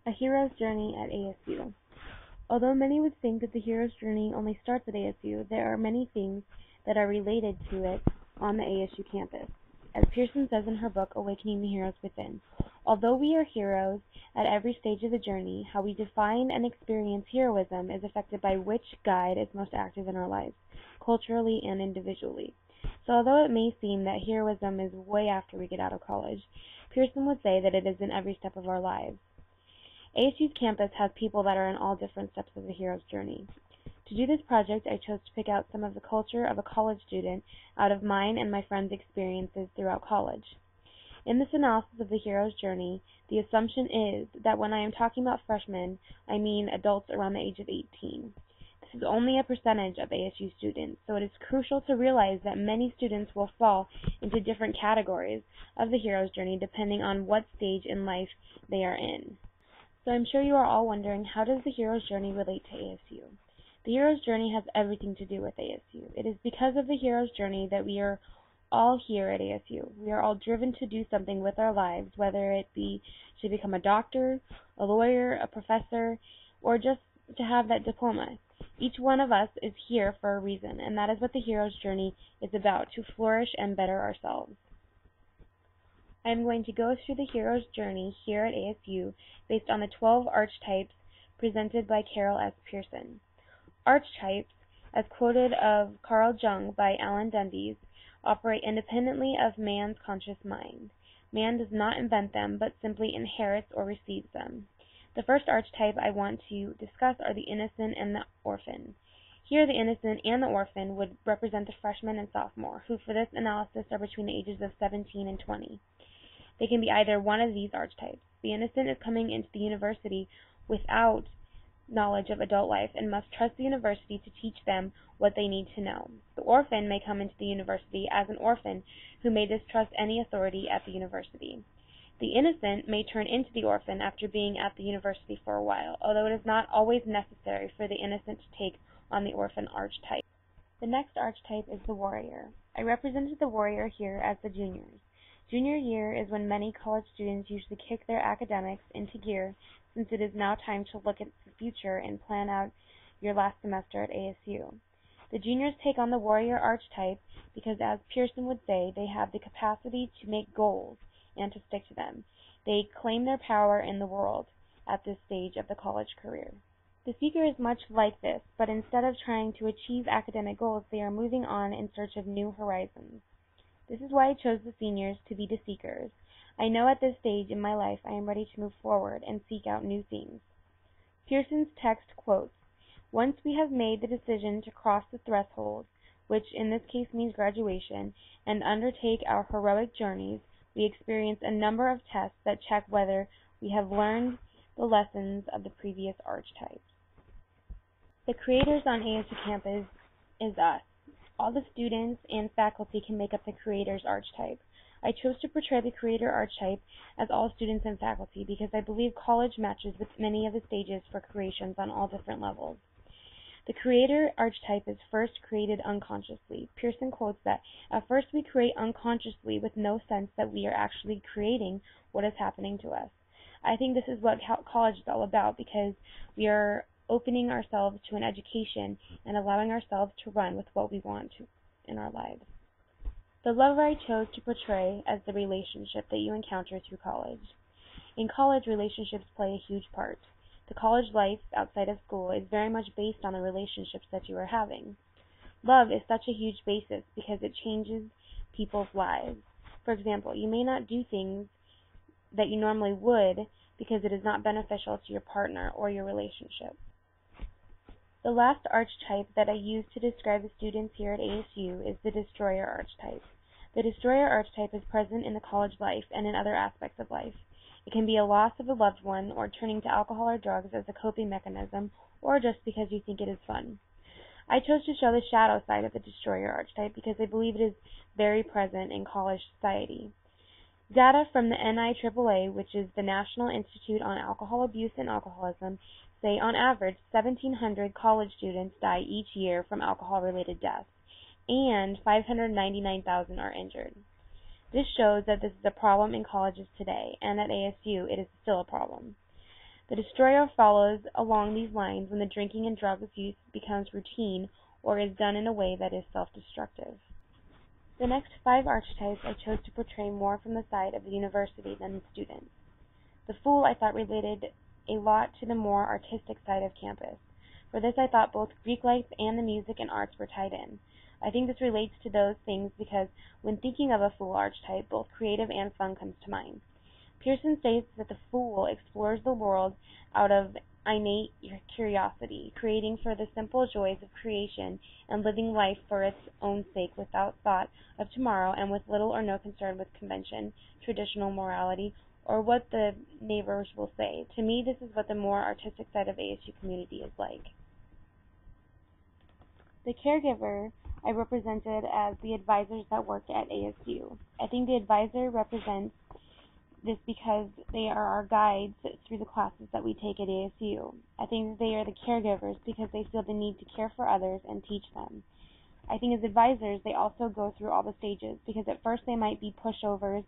A hero's journey at ASU. Although many would think that the hero's journey only starts at ASU, there are many things that are related to it on the ASU campus. As Pearson says in her book, Awakening the Heroes Within, although we are heroes at every stage of the journey, how we define and experience heroism is affected by which guide is most active in our lives, culturally and individually. So although it may seem that heroism is way after we get out of college, Pearson would say that it is in every step of our lives. ASU's campus has people that are in all different steps of the hero's journey. To do this project, I chose to pick out some of the culture of a college student out of mine and my friends' experiences throughout college. In this analysis of the hero's journey, the assumption is that when I am talking about freshmen, I mean adults around the age of 18. This is only a percentage of ASU students, so it is crucial to realize that many students will fall into different categories of the hero's journey depending on what stage in life they are in. So I'm sure you are all wondering, how does the hero's journey relate to ASU? The hero's journey has everything to do with ASU. It is because of the hero's journey that we are all here at ASU. We are all driven to do something with our lives, whether it be to become a doctor, a lawyer, a professor, or just to have that diploma. Each one of us is here for a reason, and that is what the hero's journey is about, to flourish and better ourselves. I am going to go through the hero's journey here at ASU based on the 12 archetypes presented by Carol S. Pearson. Archetypes, as quoted of Carl Jung by Alan Dundes, operate independently of man's conscious mind. Man does not invent them, but simply inherits or receives them. The first archetype I want to discuss are the innocent and the orphan. Here, the innocent and the orphan would represent the freshman and sophomore, who for this analysis are between the ages of 17 and 20. They can be either one of these archetypes. The innocent is coming into the university without knowledge of adult life and must trust the university to teach them what they need to know. The orphan may come into the university as an orphan who may distrust any authority at the university. The innocent may turn into the orphan after being at the university for a while, although it is not always necessary for the innocent to take on the orphan archetype. The next archetype is the warrior. I represented the warrior here as the juniors. Junior year is when many college students usually kick their academics into gear, since it is now time to look at the future and plan out your last semester at ASU. The juniors take on the warrior archetype because, as Pearson would say, they have the capacity to make goals and to stick to them. They claim their power in the world at this stage of the college career. The seeker is much like this, but instead of trying to achieve academic goals, they are moving on in search of new horizons. This is why I chose the seniors to be the seekers. I know at this stage in my life I am ready to move forward and seek out new things. Pearson's text quotes, "Once we have made the decision to cross the threshold, which in this case means graduation, and undertake our heroic journeys, we experience a number of tests that check whether we have learned the lessons of the previous archetypes." The creators on ASU campus is us. All the students and faculty can make up the creator's archetype. I chose to portray the creator archetype as all students and faculty because I believe college matches with many of the stages for creations on all different levels. The creator archetype is first created unconsciously. Pearson quotes that, "At first we create unconsciously with no sense that we are actually creating what is happening to us." I think this is what college is all about, because we are opening ourselves to an education and allowing ourselves to run with what we want to in our lives. The lover I chose to portray as the relationship that you encounter through college. In college, relationships play a huge part. The college life outside of school is very much based on the relationships that you are having. Love is such a huge basis because it changes people's lives. For example, you may not do things that you normally would because it is not beneficial to your partner or your relationship. The last archetype that I use to describe the students here at ASU is the destroyer archetype. The destroyer archetype is present in the college life and in other aspects of life. It can be a loss of a loved one, or turning to alcohol or drugs as a coping mechanism, or just because you think it is fun. I chose to show the shadow side of the destroyer archetype because I believe it is very present in college society. Data from the NIAAA, which is the National Institute on Alcohol Abuse and Alcoholism, say on average 1,700 college students die each year from alcohol-related deaths, and 599,000 are injured. This shows that this is a problem in colleges today, and at ASU it is still a problem. The destroyer follows along these lines when the drinking and drug use becomes routine or is done in a way that is self-destructive. The next 5 archetypes I chose to portray more from the side of the university than the students. The fool I thought related a lot to the more artistic side of campus. For this I thought both Greek life and the music and arts were tied in. I think this relates to those things because when thinking of a fool archetype, both creative and fun comes to mind. Pearson states that the fool explores the world out of innate curiosity, creating for the simple joys of creation and living life for its own sake without thought of tomorrow and with little or no concern with convention, traditional morality, or what the neighbors will say. To me, this is what the more artistic side of ASU community is like. The caregiver I represented as the advisors that work at ASU. I think the advisor represents this because they are our guides through the classes that we take at ASU. I think they are the caregivers because they feel the need to care for others and teach them. I think as advisors, they also go through all the stages because at first they might be pushovers,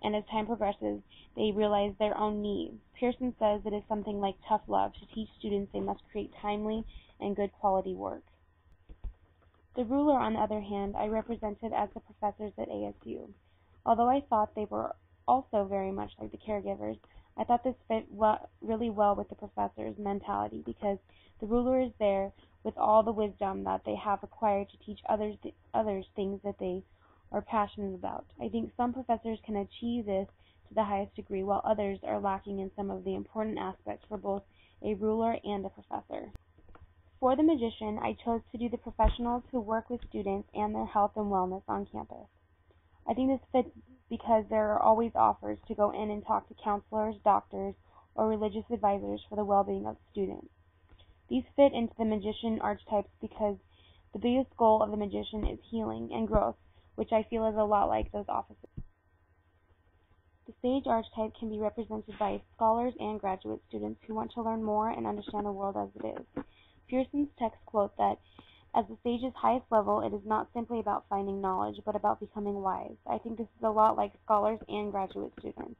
and as time progresses, they realize their own needs. Pearson says it is something like tough love to teach students they must create timely and good quality work. The ruler, on the other hand, I represented as the professors at ASU. Although I thought they were also very much like the caregivers, I thought this fit really well with the professor's mentality because the ruler is there with all the wisdom that they have acquired to teach others things that they are passionate about. I think some professors can achieve this to the highest degree, while others are lacking in some of the important aspects for both a ruler and a professor. For the magician, I chose to do the professionals who work with students and their health and wellness on campus. I think this fits because there are always offers to go in and talk to counselors, doctors, or religious advisors for the well-being of students. These fit into the magician archetypes because the biggest goal of the magician is healing and growth, which I feel is a lot like those offices. The sage archetype can be represented by scholars and graduate students who want to learn more and understand the world as it is. Pearson's text quote that, as the sage's highest level, it is not simply about finding knowledge, but about becoming wise. I think this is a lot like scholars and graduate students,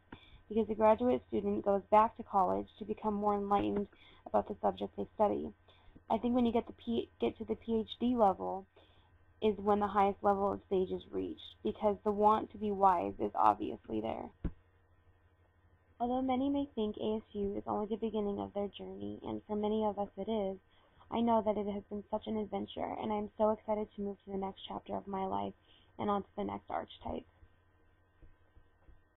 because the graduate student goes back to college to become more enlightened about the subject they study. I think when you get to the PhD level is when the highest level of sage is reached, because the want to be wise is obviously there. Although many may think ASU is only the beginning of their journey, and for many of us it is, I know that it has been such an adventure, and I am so excited to move to the next chapter of my life and on to the next archetype.